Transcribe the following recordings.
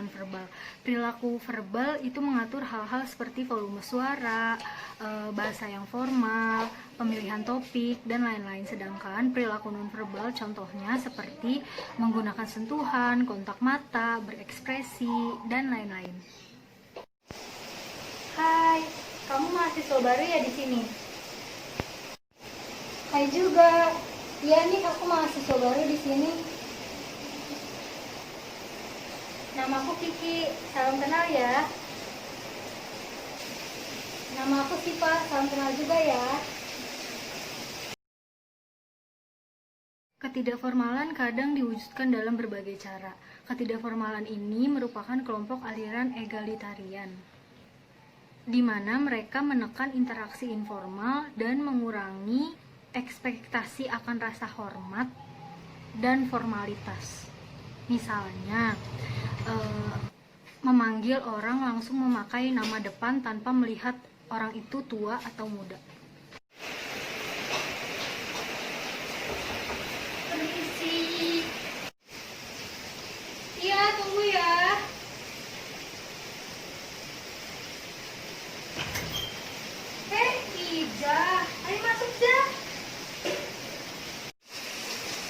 nonverbal. Perilaku verbal itu mengatur hal-hal seperti volume suara, bahasa yang formal, pemilihan topik, dan lain-lain. Sedangkan perilaku nonverbal contohnya seperti menggunakan sentuhan, kontak mata, berekspresi, dan lain-lain. Hai, kamu mahasiswa baru ya di sini? Hai juga. Iya nih, aku mahasiswa baru di sini. Nama aku Kiki, salam kenal ya. Nama aku Siva, salam kenal juga ya. Ketidakformalan kadang diwujudkan dalam berbagai cara. Ketidakformalan ini merupakan kelompok aliran egalitarian, di mana mereka menekan interaksi informal dan mengurangi ekspektasi akan rasa hormat dan formalitas. Misalnya, memanggil orang langsung memakai nama depan tanpa melihat orang itu tua atau muda. Permisi. Iya, tunggu ya. Ija, ayo masuk ya.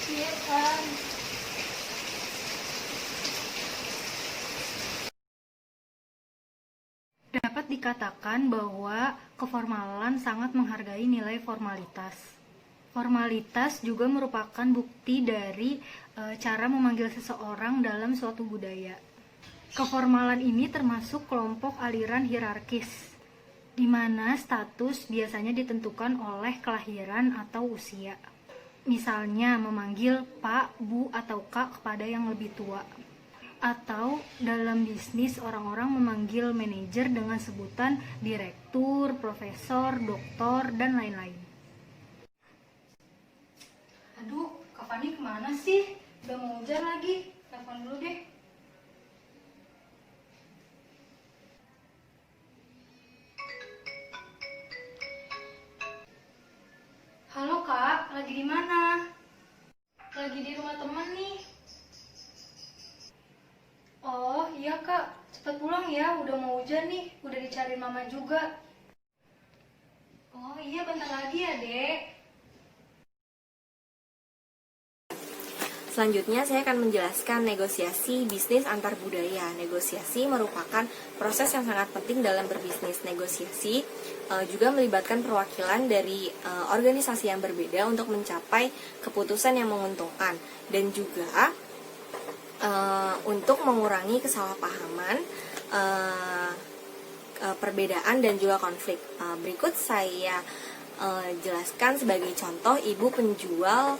Iya kan. Dapat dikatakan bahwa keformalan sangat menghargai nilai formalitas. Formalitas juga merupakan bukti dari cara memanggil seseorang dalam suatu budaya. Keformalan ini termasuk kelompok aliran hierarkis, di mana status biasanya ditentukan oleh kelahiran atau usia. Misalnya memanggil Pak, Bu, atau Kak kepada yang lebih tua. Atau dalam bisnis orang-orang memanggil manajer dengan sebutan direktur, profesor, doktor, dan lain-lain. Aduh, Kak Fani kemana sih? Udah mau hujan lagi. Telepon dulu deh. Halo Kak, lagi di mana? Lagi di rumah teman nih. Oh iya Kak, cepat pulang ya, udah mau hujan nih, udah dicari mama juga. Oh iya, bentar lagi ya Dek. Selanjutnya saya akan menjelaskan negosiasi bisnis antar budaya. Negosiasi merupakan proses yang sangat penting dalam berbisnis. Negosiasi juga melibatkan perwakilan dari organisasi yang berbeda untuk mencapai keputusan yang menguntungkan dan juga untuk mengurangi kesalahpahaman, perbedaan dan juga konflik. Berikut saya jelaskan sebagai contoh ibu penjual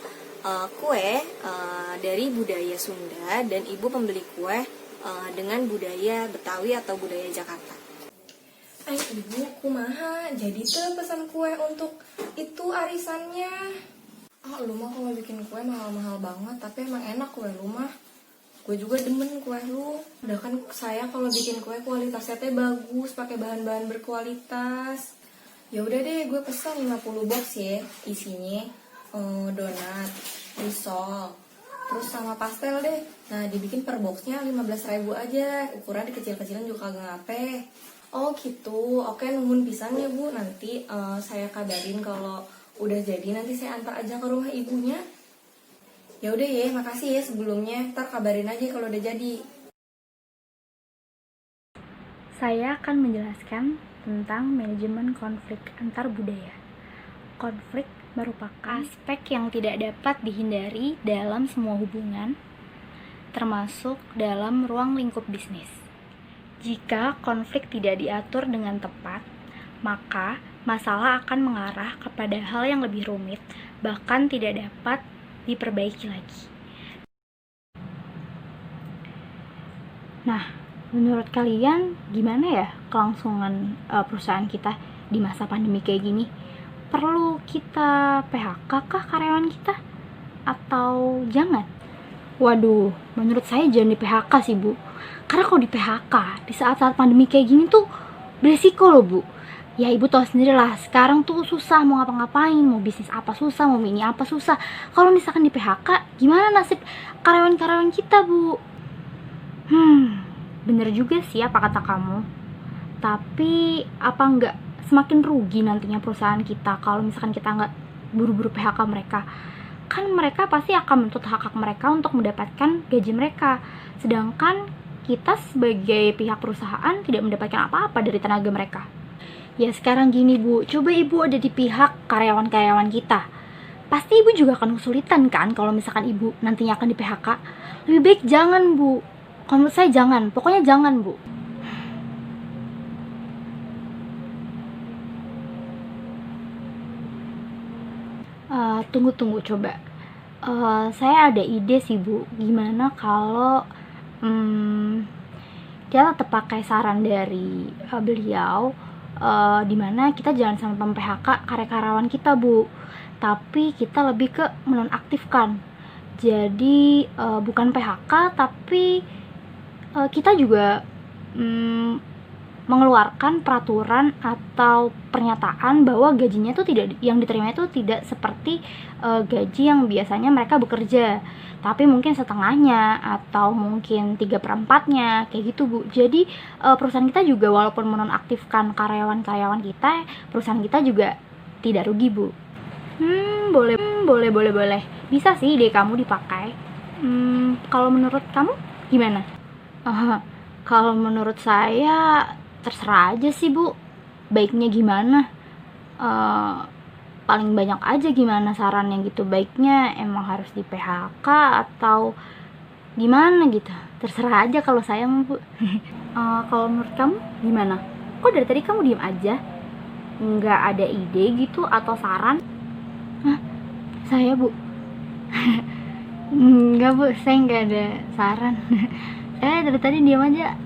kue dari budaya Sunda dan ibu pembeli kue dengan budaya Betawi atau budaya Jakarta. Ibu, kumaha jadi tuh pesan kue untuk itu arisannya. Lu mah kalau bikin kue mahal-mahal banget, tapi emang enak kue lu mah. Gue juga demen kue lu. Udah kan saya kalau bikin kue kualitasnya teh bagus, pakai bahan-bahan berkualitas. Ya udah deh, gue pesan 50 box ya isinya. Donat, risol, terus sama pastel deh. Nah, dibikin per boxnya 15.000 aja. Ukuran dikecil-kecilan juga kagak ngape. Oh gitu, oke, nuhun pisan ya Bu. Nanti saya kabarin kalau udah jadi, nanti saya antar aja ke rumah ibunya. Ya udah ya, makasih ya sebelumnya. Ntar kabarin aja kalau udah jadi. Saya akan menjelaskan tentang manajemen konflik antar budaya. Konflik merupakan aspek yang tidak dapat dihindari dalam semua hubungan, termasuk dalam ruang lingkup bisnis. Jika konflik tidak diatur dengan tepat, maka masalah akan mengarah kepada hal yang lebih rumit, bahkan tidak dapat diperbaiki lagi. Nah, menurut kalian gimana ya kelangsungan perusahaan kita di masa pandemi kayak gini? Perlu kita PHK kah karyawan kita? Atau jangan? Waduh, menurut saya jangan di PHK sih Bu. Karena kalau di PHK di saat-saat pandemi kayak gini tuh beresiko loh Bu. Ya ibu tahu sendiri lah, sekarang tuh susah mau ngapa-ngapain, mau bisnis apa susah, mau mini apa susah. Kalau misalkan di PHK, gimana nasib karyawan-karyawan kita Bu? bener juga sih apa kata kamu. Tapi apa nggak semakin rugi nantinya perusahaan kita kalau misalkan kita nggak buru-buru PHK mereka? Kan mereka pasti akan menuntut hak-hak mereka untuk mendapatkan gaji mereka. Sedangkan kita sebagai pihak perusahaan tidak mendapatkan apa-apa dari tenaga mereka. Ya sekarang gini Bu, coba Ibu ada di pihak karyawan-karyawan kita. Pasti Ibu juga akan kesulitan kan kalau misalkan Ibu nantinya akan di PHK. Lebih baik jangan Bu. Kalau menurut saya jangan, pokoknya jangan Bu. Tunggu coba. Saya ada ide sih Bu. Gimana kalau kita tetap pakai saran dari beliau, dimana kita jangan sampai PHK karyawan kita Bu, tapi kita lebih ke menonaktifkan. Jadi bukan PHK, tapi kita juga mengeluarkan peraturan atau pernyataan bahwa gajinya itu tidak, yang diterima itu tidak seperti gaji yang biasanya mereka bekerja, tapi mungkin setengahnya atau mungkin 3/4-nya kayak gitu Bu. Jadi perusahaan kita juga walaupun menonaktifkan karyawan-karyawan kita, perusahaan kita juga tidak rugi Bu. Boleh. Bisa sih ide kamu dipakai. Kalau menurut kamu gimana? Kalau menurut saya terserah aja sih Bu, baiknya gimana. Paling banyak aja gimana sarannya gitu, baiknya emang harus di PHK atau gimana gitu, terserah aja kalau saya mah Bu. Kalau menurut kamu gimana? Kok dari tadi kamu diem aja, nggak ada ide gitu atau saran? Saya Bu? Enggak Bu, saya nggak ada saran. Saya dari tadi diam aja.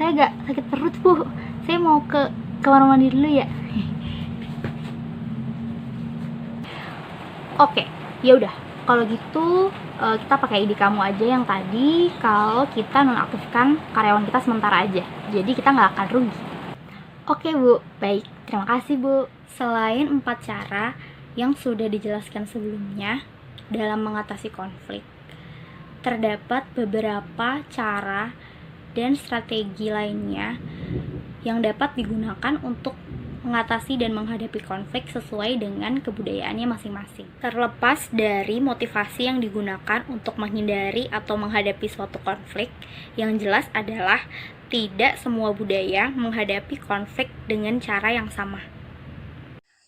Saya agak sakit perut Bu. Saya mau ke kamar mandi dulu ya. Oke, ya udah. Kalau gitu kita pakai ide kamu aja yang tadi, kalau kita nonaktifkan karyawan kita sementara aja. Jadi kita nggak akan rugi. Oke Bu, baik. Terima kasih Bu. Selain 4 cara yang sudah dijelaskan sebelumnya dalam mengatasi konflik, terdapat beberapa cara dan strategi lainnya yang dapat digunakan untuk mengatasi dan menghadapi konflik sesuai dengan kebudayaannya masing-masing. Terlepas dari motivasi yang digunakan untuk menghindari atau menghadapi suatu konflik, yang jelas adalah tidak semua budaya menghadapi konflik dengan cara yang sama.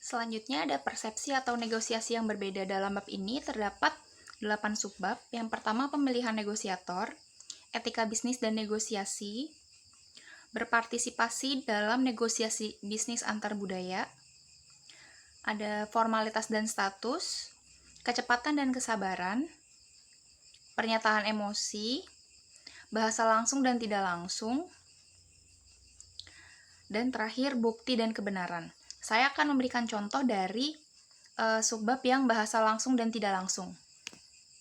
Selanjutnya ada persepsi atau negosiasi yang berbeda. Dalam bab ini terdapat 8 subbab. Yang pertama, pemilihan negosiator, etika bisnis dan negosiasi, berpartisipasi dalam negosiasi bisnis antar budaya, ada formalitas dan status, kecepatan dan kesabaran, pernyataan emosi, bahasa langsung dan tidak langsung, dan terakhir bukti dan kebenaran. Saya akan memberikan contoh dari subbab yang bahasa langsung dan tidak langsung.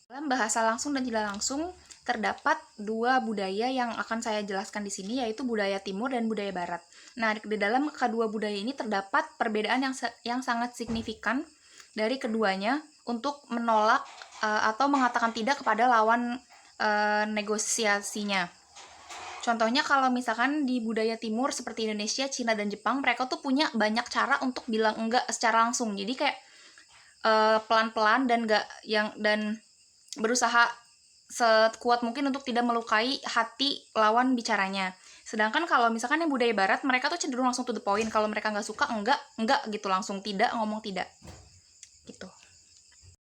Dalam bahasa langsung dan tidak langsung terdapat 2 budaya yang akan saya jelaskan di sini, yaitu budaya timur dan budaya barat. Nah, di dalam kedua budaya ini terdapat perbedaan yang sangat signifikan dari keduanya untuk menolak atau mengatakan tidak kepada lawan negosiasinya. Contohnya kalau misalkan di budaya timur seperti Indonesia, Cina, dan Jepang, mereka tuh punya banyak cara untuk bilang enggak secara langsung. Jadi kayak pelan-pelan dan berusaha sekuat mungkin untuk tidak melukai hati lawan bicaranya. Sedangkan kalau misalkan yang budaya barat, mereka tuh cenderung langsung to the point. Kalau mereka nggak suka, enggak gitu, langsung tidak, ngomong tidak. Gitu.